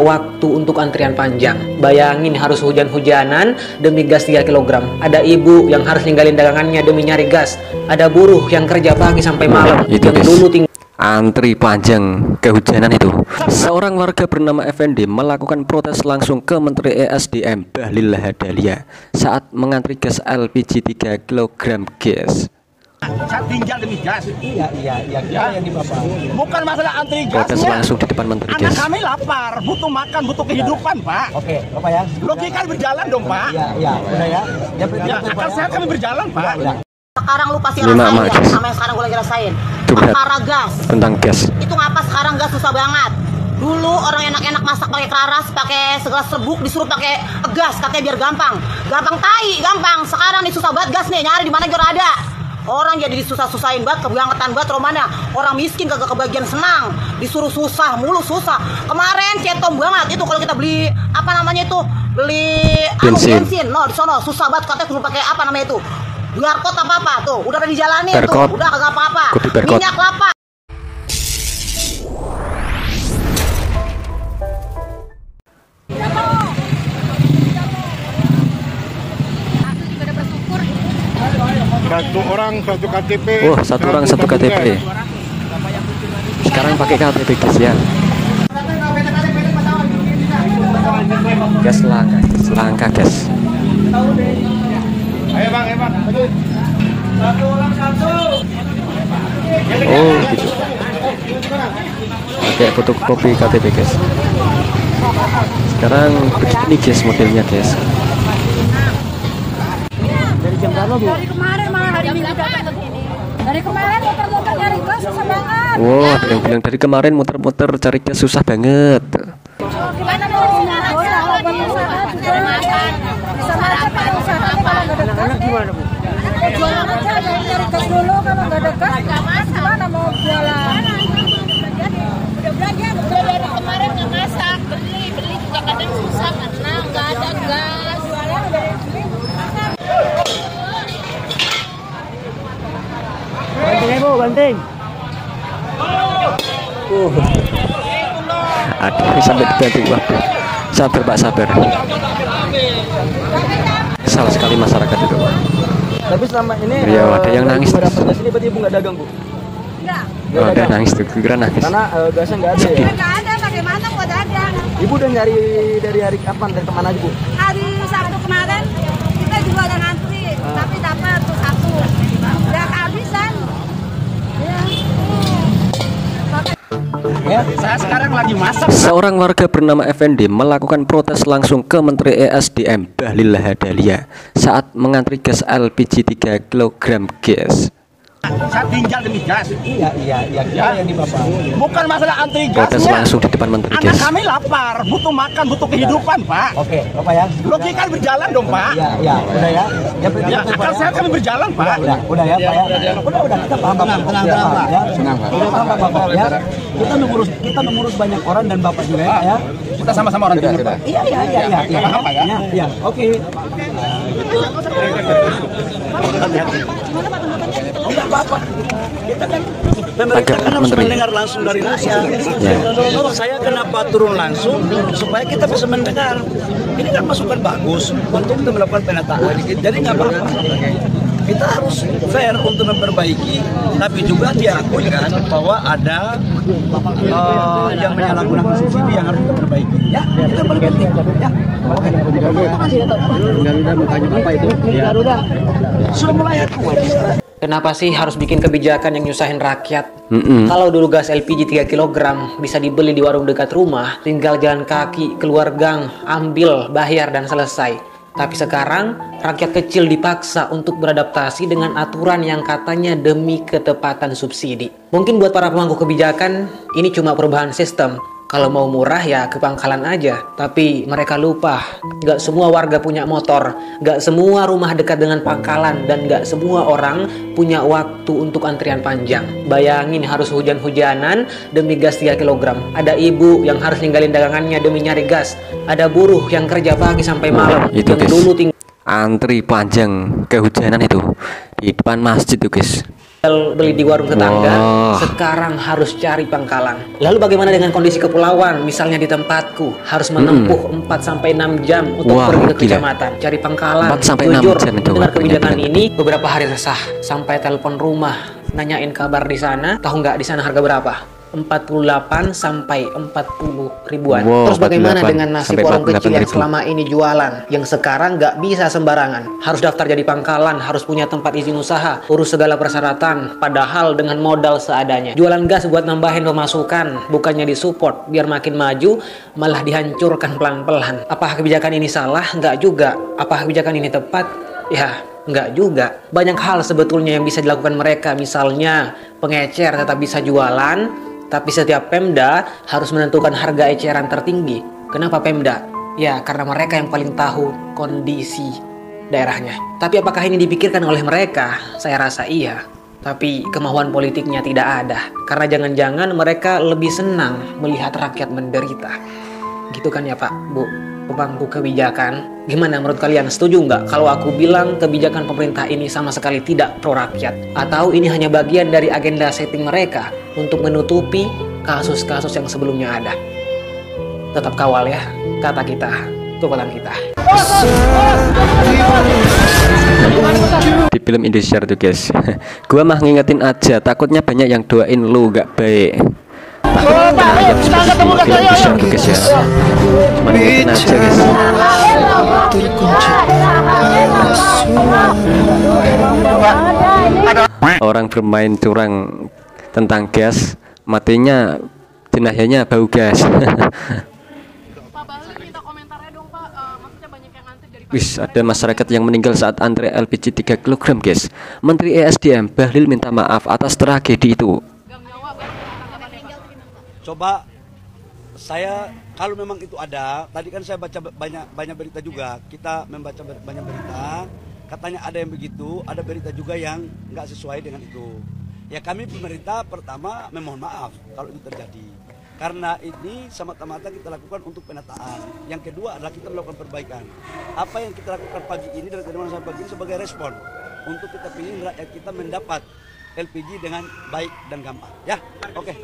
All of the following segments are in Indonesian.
waktu untuk antrian panjang. Bayangin harus hujan-hujanan demi gas 3 kg. Ada ibu yang harus ninggalin dagangannya demi nyari gas. Ada buruh yang kerja pagi sampai malam. Itu yang guys, dulu antri panjang kehujanan itu. Seorang warga bernama Effendi melakukan protes langsung ke Menteri ESDM Bahlil Lahadalia saat mengantri gas LPG 3 kg gas. Saya tinggal demi gas. Iya, yang di Bapak. Bukan masalah antri Protes gasnya. langsung di depan Menteri Anak gas. kami lapar, butuh makan, butuh kehidupan, Pak. Oke, Bapak ya. Logika berjalan dong, Pak. Iya, udah ya. Ya, akal sehat kami berjalan, Pak. Sekarang lu pasti Ini rasain mak, ya, Gas. sama yang sekarang gue lagi rasain. Curhat. Perkara gas. Tentang gas. Itu ngapa sekarang gas susah banget? Dulu orang enak-enak masak pakai keras, pakai segelas serbuk, disuruh pakai gas, katanya biar gampang. Gampang tai, gampang. Sekarang nih susah banget gas nih, nyari di mana juga ada. Orang jadi disusah-susahin banget, kebangetan banget romanya. Orang miskin kagak kebagian senang, disuruh susah mulu susah. Kemarin cetom banget itu kalau kita beli apa namanya itu, beli bensin. No, di sono susah banget katanya suruh pakai apa namanya itu? Barcode apa tuh, udah pada dijalanin tuh, udah kagak apa-apa. Minyak kelapa. Satu orang satu KTP. Oh, satu orang satu KTP. Sekarang pakai KTP guys ya. Gas langka guys. Ayo bang, satu orang satu. Oh gitu. Pakai fotokopi KTP guys. Sekarang begini guys modelnya guys. Dari jam berapa, Bu? Dari kemarin malah hari Minggu datang ke sini. Dari kemarin muter-muter nyari gas susah banget. Wow, ada yang bilang dari kemarin muter-muter cari gas susah banget. Gimana mau nyala kalau buat usaha juga makan. Bisa aja kalau usaha kalau nggak ada gas. Gimana, Bu? Jualan aja ada yang nyari gas dulu kalau nggak ada gas. Gimana mau jualan? Udah belanja dari kemarin nggak masak, beli juga kadang susah karena nggak ada gas. Jualan udah beli. Banting, Bu, banting. Aduh, sampai dibanting. Waduh. Sabar Pak, sabar. Salah sekali masyarakat itu. Tapi selama ini Iya, ada yang nangis. Ibu dapat gas ini berarti Ibu nggak dagang, Bu? Enggak. Oh, udah nangis tuh, kira nangis. Karena gasnya nggak ada ya. Nggak ada, bagaimana buat ada? Ibu udah nyari dari hari kapan, dari kemana aja, Bu? Hari Sabtu kemarin kita juga ada ngantri, tapi dapat tuh satu. Udah kehabisan. Ya. Saya sekarang lagi masak. Seorang warga bernama Effendi melakukan protes langsung ke Menteri ESDM Bahlil Lahadalia saat mengantri gas LPG 3 kg gas. Saya tinggal demi gas. Iya, yang di Bapak. Bukan masalah antri Protes gasnya. langsung di depan Menteri Anak gas. kami lapar, butuh makan, butuh kehidupan, Pak. Oke, Bapak ya. Logika berjalan dong, Pak. Iya, udah ya. Ya, akal sehat kami berjalan, Pak. Udah ya, Pak ya. Udah, kita paham, Bapak. Tenang, Pak. Ya. Kita paham, Bapak ya. Kita mengurus banyak orang dan Bapak juga ya. Kita sama-sama orang timur, Pak. Iya. Paham, Pak ya? Iya, oke. Enggak apa-apa. Kita kan pemerintah kan harus mendengar langsung dari rakyat. Saya kenapa turun langsung supaya kita bisa mendengar. Ini kan masukan bagus untuk kita melakukan penataan. Jadi nggak apa-apa. Kita harus fair untuk memperbaiki, tapi juga diakui kan bahwa ada yang menyalahgunakan subsidi yang harus kita perbaiki. Ya, itu yang paling penting. Ya, oke. Garuda mukanya apa itu? Garuda sudah mulai kuat. Kenapa sih harus bikin kebijakan yang nyusahin rakyat? Kalau dulu gas LPG 3 kg bisa dibeli di warung dekat rumah, tinggal jalan kaki, keluar gang, ambil, bayar, dan selesai. Tapi sekarang, rakyat kecil dipaksa untuk beradaptasi dengan aturan yang katanya demi ketepatan subsidi. Mungkin buat para pemangku kebijakan, ini cuma perubahan sistem. Kalau mau murah ya ke pangkalan aja. Tapi mereka lupa, gak semua warga punya motor, gak semua rumah dekat dengan pangkalan, dan gak semua orang punya waktu untuk antrian panjang. Bayangin harus hujan-hujanan demi gas 3 kg. Ada ibu yang harus ninggalin dagangannya demi nyari gas. Ada buruh yang kerja pagi sampai malam. Itu yang guys, dulu antri panjang kehujanan itu di depan masjid tuh guys. beli di warung tetangga, sekarang harus cari pangkalan. Lalu bagaimana dengan kondisi kepulauan? Misalnya di tempatku harus menempuh 4-6 jam untuk pergi ke kecamatan, cari pangkalan. 4-6 Jujur, jam itu dengar waktunya. kebijakan ini beberapa hari resah, sampai telepon rumah nanyain kabar di sana. Tahu nggak di sana harga berapa? 48 sampai 40 ribuan. Terus bagaimana dengan nasib warung kecil yang selama ini jualan, yang sekarang nggak bisa sembarangan, harus daftar jadi pangkalan, harus punya tempat izin usaha, urus segala persyaratan, padahal dengan modal seadanya. Jualan gas buat nambahin pemasukan, bukannya disupport biar makin maju, malah dihancurkan pelan-pelan. Apakah kebijakan ini salah? Nggak juga. Apakah kebijakan ini tepat? Ya, nggak juga. Banyak hal sebetulnya yang bisa dilakukan mereka. Misalnya pengecer tetap bisa jualan, tapi setiap Pemda harus menentukan harga eceran tertinggi. Kenapa Pemda? Ya, karena mereka yang paling tahu kondisi daerahnya. Tapi apakah ini dipikirkan oleh mereka? Saya rasa iya. Tapi kemauan politiknya tidak ada. Karena jangan-jangan mereka lebih senang melihat rakyat menderita. Gitu kan ya Pak, Bu? Pemangku kebijakan. Gimana menurut kalian? Setuju nggak kalau aku bilang kebijakan pemerintah ini sama sekali tidak pro rakyat? Atau ini hanya bagian dari agenda setting mereka untuk menutupi kasus-kasus yang sebelumnya ada? Tetap kawal ya, kata kita, kekuatan kita. Di film Indosiar tuh guys. Gua mah ngingetin aja, takutnya banyak yang doain lu nggak baik. Ayam seperti film Indosiar tuh guys ya. Cuma ngingetin aja guys. Orang bermain curang tentang gas, matinya jenazahnya bau gas. Wis, ada masyarakat yang meninggal saat antri LPG 3 kg guys. Menteri ESDM Bahlil minta maaf atas tragedi itu. Coba saya, kalau memang itu ada, tadi kan saya baca banyak berita juga, kita membaca banyak berita, katanya ada yang begitu, ada berita juga yang nggak sesuai dengan itu. Ya kami pemerintah pertama memohon maaf kalau itu terjadi, karena ini semata-mata kita lakukan untuk penataan. Yang kedua adalah kita melakukan perbaikan. Apa yang kita lakukan pagi ini dan kedua sampai pagi ini sebagai respon untuk kita pilih rakyat kita mendapat LPG dengan baik dan gampang. Ya, oke.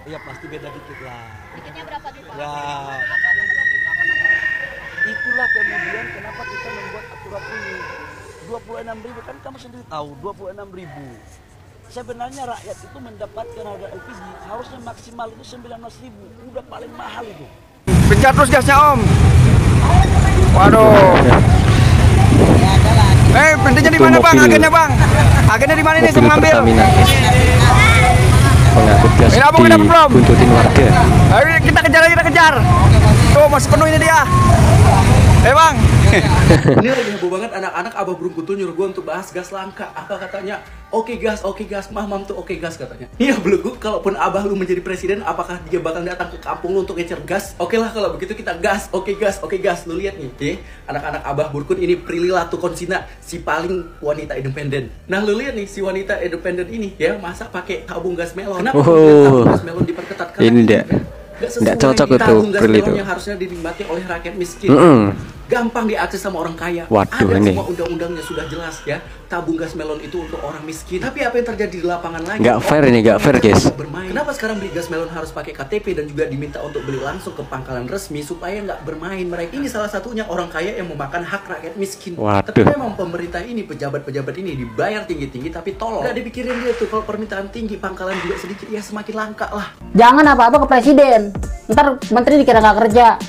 Iya pasti beda dikit lah. Dikitnya berapa nih Pak? Ya, itulah kemudian kenapa kita membuat aturan ini. 26.000 kan kamu sendiri tahu, 26.000. Sebenarnya rakyat itu mendapatkan harga LPG harusnya maksimal itu 19.000, udah paling mahal itu. Pencet terus gasnya Om. Waduh. Pentingnya di mana Bang? Agennya Bang? Agennya di mana ini saya mengambil? Pengangkut gas dibuntutin warga. Ayo kita kejar aja, kita kejar. Tuh masih penuh ini dia. Bang. Ini lagi heboh banget anak-anak Abah Burung Kutul nyuruh gue untuk bahas gas langka. Apa katanya? Oke gas, mam tuh oke gas katanya. Iya belegu, kalaupun Abah lu menjadi presiden, apakah dia bakal datang ke kampung lu untuk ngecer gas? Oke lah kalau begitu kita gas, oke gas. Lu lihat nih, anak-anak Abah Burkun ini Prilly Latukonsina, si paling wanita independen. Nah lu lihat nih si wanita independen ini ya masak pakai tabung gas melon. Kenapa tabung gas melon diperketat? Karena ini nggak cocok itu Prilly itu. Yang harusnya dinikmati oleh rakyat miskin. Gampang diakses sama orang kaya. Waduh, ada ini semua undang-undangnya sudah jelas ya. Tabung gas melon itu untuk orang miskin. Tapi apa yang terjadi di lapangan lagi? Nggak fair ini, nggak fair guys. Kenapa sekarang beli gas melon harus pakai KTP dan juga diminta untuk beli langsung ke pangkalan resmi supaya nggak bermain mereka? Ini salah satunya orang kaya yang memakan hak rakyat miskin. Waduh. Tapi memang pemerintah ini, pejabat-pejabat ini dibayar tinggi-tinggi tapi tolong nggak dipikirin dia tuh kalau permintaan tinggi pangkalan juga sedikit ya semakin langka lah. Jangan apa-apa ke presiden. Ntar menteri dikira nggak kerja.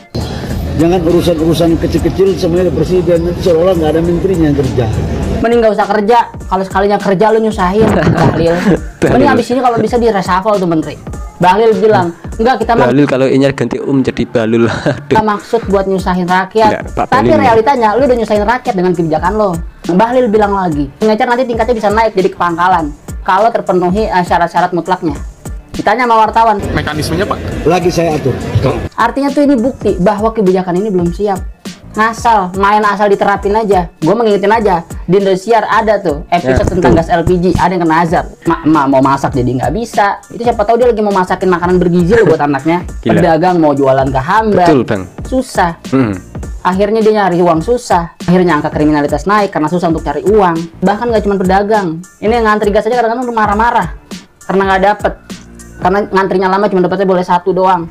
Jangan urusan-urusan kecil-kecil semuanya presiden, nanti seolah nggak ada menterinya yang kerja. Mending nggak usah kerja. Kalau sekalinya kerja lu nyusahin, Bahlil. Mending abis ini kalau bisa di reshuffle tuh menteri. Bahlil bilang, enggak kita Bahlil kalau ini ganti jadi Balul. Kita maksud buat nyusahin rakyat. Enggak, tapi realitanya lu udah nyusahin rakyat dengan kebijakan lo. Bahlil bilang lagi, pengecer nanti tingkatnya bisa naik jadi ke pangkalan kalau terpenuhi syarat-syarat mutlaknya. Ditanya sama wartawan, mekanismenya Pak? Lagi saya atur. Artinya tuh ini bukti bahwa kebijakan ini belum siap. Ngasal, main asal diterapin aja. Gue mengingetin aja, di Indosiar ada tuh episode tentang gas LPG, ada yang kena azab. Mak mau masak jadi nggak bisa. Itu siapa tahu dia lagi mau masakin makanan bergizi loh buat anaknya. Pedagang mau jualan ke hambat. Betul, Bang. Susah. Akhirnya dia nyari uang susah. Akhirnya angka kriminalitas naik karena susah untuk cari uang. Bahkan nggak cuma pedagang. Ini yang ngantri gas aja kadang-kadang udah marah-marah karena nggak dapet. Karena ngantrinya lama cuma dapetnya boleh 1 doang.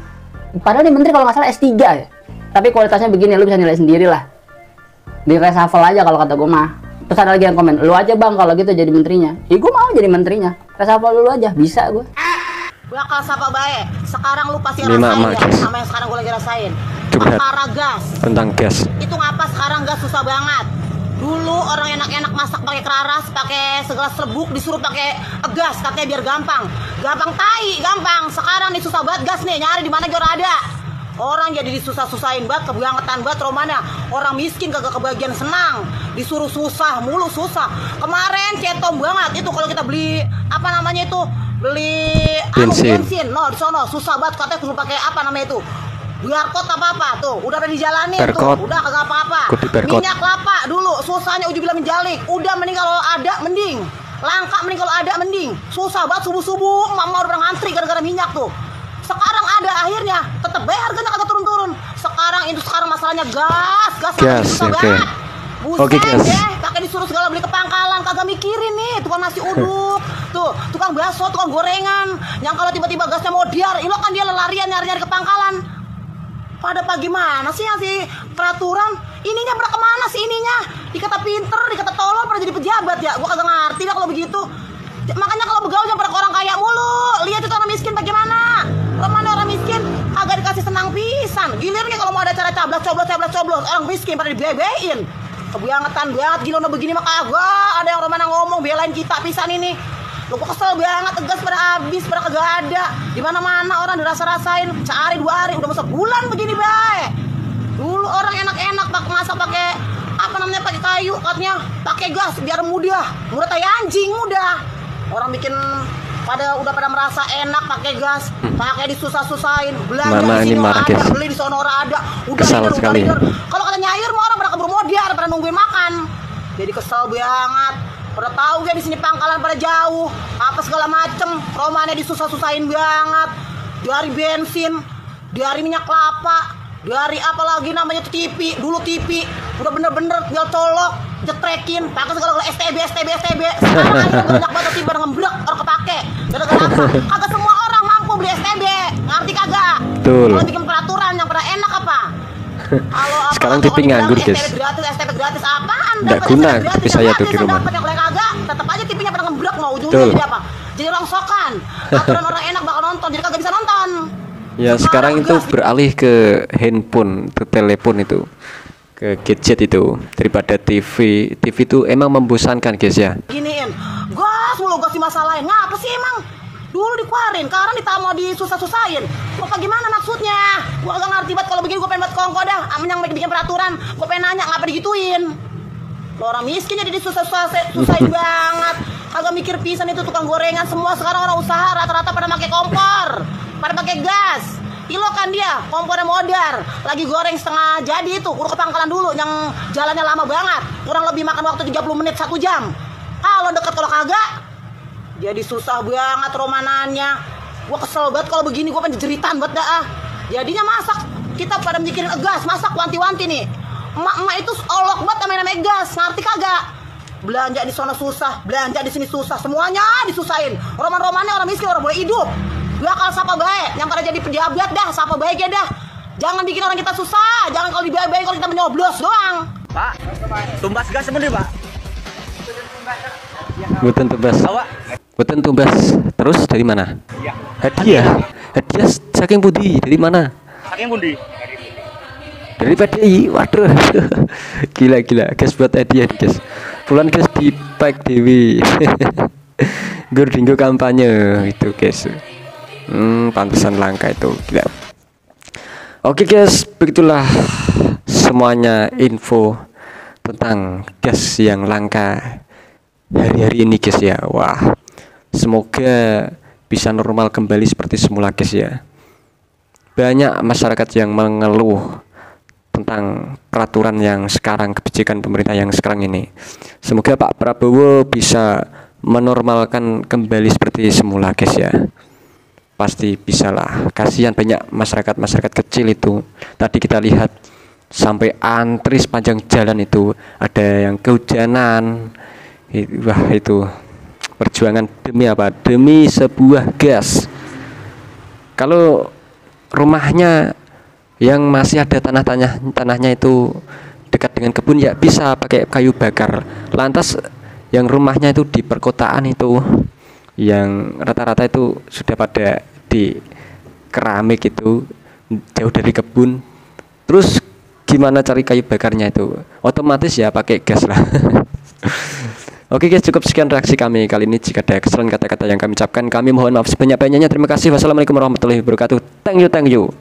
Padahal di menteri kalau nggak salah S3 ya. Tapi kualitasnya begini, lu bisa nilai sendiri lah. Di reshuffle aja kalau kata gue mah. Terus ada lagi yang komen, lu aja bang kalau gitu jadi menterinya. Gue mau jadi menterinya. Reshuffle dulu aja, bisa gue. Bakal sapa bae. Sekarang lu pasti rasain ya, sama yang sekarang gue lagi rasain. Perkara gas. Tentang gas. Itu ngapa sekarang gas susah banget. Dulu orang enak-enak masak pakai keraras, pakai segelas serbuk, disuruh pakai gas katanya biar gampang. Gampang tai, gampang. Sekarang nih susah banget gas nih, nyari di mana juga ada. Orang jadi disusah-susahin banget, kebangetan banget romanya. Orang miskin kagak kebagian senang, disuruh susah mulu susah. Kemarin cetom banget itu kalau kita beli apa namanya itu, beli bensin. No, di sono susah banget katanya kudu pakai apa namanya itu? Biarkot apa tuh, udah dijalanin tuh, udah kagak apa-apa. Minyak kelapa dulu susahnya uji bilang menjalik, udah mending kalau ada mending. Langka mending kalau ada mending. Susah banget subuh-subuh mama udah ngantri gara-gara minyak tuh. Sekarang ada akhirnya tetap bayar harganya kagak turun-turun. Sekarang masalahnya gas susah banget. Buset deh, pakai disuruh segala beli ke pangkalan, kagak mikirin nih tukang nasi uduk, tuh tukang bakso, tukang gorengan, yang kalau tiba-tiba gasnya mau diar, ilo kan dia larian nyari-nyari ke pangkalan. Pada pagi mana sih yang si peraturan ininya pernah kemana sih ininya? Dikata pinter, dikata tolol, pada jadi pejabat ya? Gua kagak ngerti dah kalau begitu. Makanya kalau begaul jangan pada orang kaya mulu. Lihat itu orang miskin bagaimana? Mana orang miskin agak dikasih senang pisan. Gilirnya kalau mau ada cara coblos, orang miskin pada dibebein. Kebangetan banget gila begini mah kagak. Ada yang romana ngomong belain kita pisan ini. Lu kok kesel banget, gas pada habis, pada kagak ada. Di mana-mana orang dirasa-rasain, sehari 2 hari udah masa bulan begini bae. Dulu orang enak-enak masak pakai apa namanya, pakai kayu katanya, pakai gas biar mudah tai anjing mudah. Orang bikin udah pada merasa enak pakai gas, pakai disusah-susahin, belanja di sini orang ada, beli di sono orang ada, udah leader. Kalau kata nyair mau orang pada keburu modar, pada nungguin makan. Jadi kesel banget. Pada tahu gak di sini pangkalan pada jauh, apa segala macem, romannya disusah-susahin banget. Dari bensin, dari minyak kelapa, dari apa lagi namanya TV, dulu TV, udah bener-bener tinggal colok, jetrekin, pakai segala STB. Sekarang aja banyak banget tiba ngembrek orang kepake. Gara-gara apa? Kagak semua orang mampu beli STB, ngerti kagak? Betul. Kalau bikin peraturan yang pada enak apa? Sekarang TV nganggur guys. STB gratis apaan? Nggak guna TV saya tuh di rumah. Tetap aja TV-nya pada ngeblok mau ujungnya jadi apa? Jadi rongsokan. Aturan orang enak bakal nonton, jadi kagak bisa nonton. Ya sekarang itu beralih ke handphone, ke telepon itu, ke gadget itu daripada TV. TV itu emang membosankan guys ya. Giniin, gas mulu gas dimasalahin. Ngapa sih emang? Dulu dikeluarin, sekarang ditambah disusah-susahin. Apa gimana maksudnya? Gua agak ngerti banget kalau begini, gua pengen buat kongko dah. Yang bikin peraturan, gua pengen nanya ngapa digituin. Lo orang miskin jadi disusah-susahin banget. Agak mikir pisan itu tukang gorengan semua sekarang orang usaha rata-rata pada pakai kompor, pada pakai gas. Ilo kan dia, kompornya modar. Lagi goreng setengah jadi itu, udah ke pangkalan dulu yang jalannya lama banget. Kurang lebih makan waktu 30 menit 1 jam. Kalau deket kalau kagak jadi susah banget romanannya. Gua kesel banget kalau begini, gua pengen jeritan banget dah. Jadinya masak kita pada mikirin gas, masak wanti-wanti nih. Emak-emak itu olok banget namanya gas, ngerti kagak? Belanja di sana susah, belanja di sini susah, semuanya disusahin. Roman-romannya orang miskin, orang boleh hidup. Bakal sapa baik, yang pada jadi pejabat dah, sapa baik ya dah. Jangan bikin orang kita susah, jangan kalau dibayar-bayar kalau kita menyoblos doang. Pak, tumbas gas sebenarnya Pak. Bukan tumbas. Bukan tumbas. Terus dari mana? Hadiah. Hadiah saking budi dari mana? Saking budi. Dari PDI. Waduh. Gila. Guys buat hadiah guys. Pulang guys di pack Dewi. Gordinggo kampanye itu guys. Pantesan langka itu. Gila. Oke guys, begitulah semuanya info tentang gas yang langka hari-hari ini guys ya. Wah, semoga bisa normal kembali seperti semula guys ya. Banyak masyarakat yang mengeluh tentang peraturan yang sekarang, kebijakan pemerintah yang sekarang ini. Semoga Pak Prabowo bisa menormalkan kembali seperti semula guys ya. Pasti bisa lah. Kasihan banyak masyarakat kecil itu. Tadi kita lihat sampai antri sepanjang jalan itu, ada yang kehujanan. Wah, itu perjuangan demi apa? Demi sebuah gas. Kalau rumahnya yang masih ada tanahnya itu dekat dengan kebun, ya bisa pakai kayu bakar. Lantas yang rumahnya itu di perkotaan itu, yang rata-rata itu sudah pada di keramik itu, jauh dari kebun, terus gimana cari kayu bakarnya itu? Otomatis ya pakai gas lah. Oke guys, cukup sekian reaksi kami kali ini. Jika ada kesalahan kata-kata yang kami ucapkan, kami mohon maaf sebanyak-banyaknya. Terima kasih. Wassalamualaikum warahmatullahi wabarakatuh. Thank you.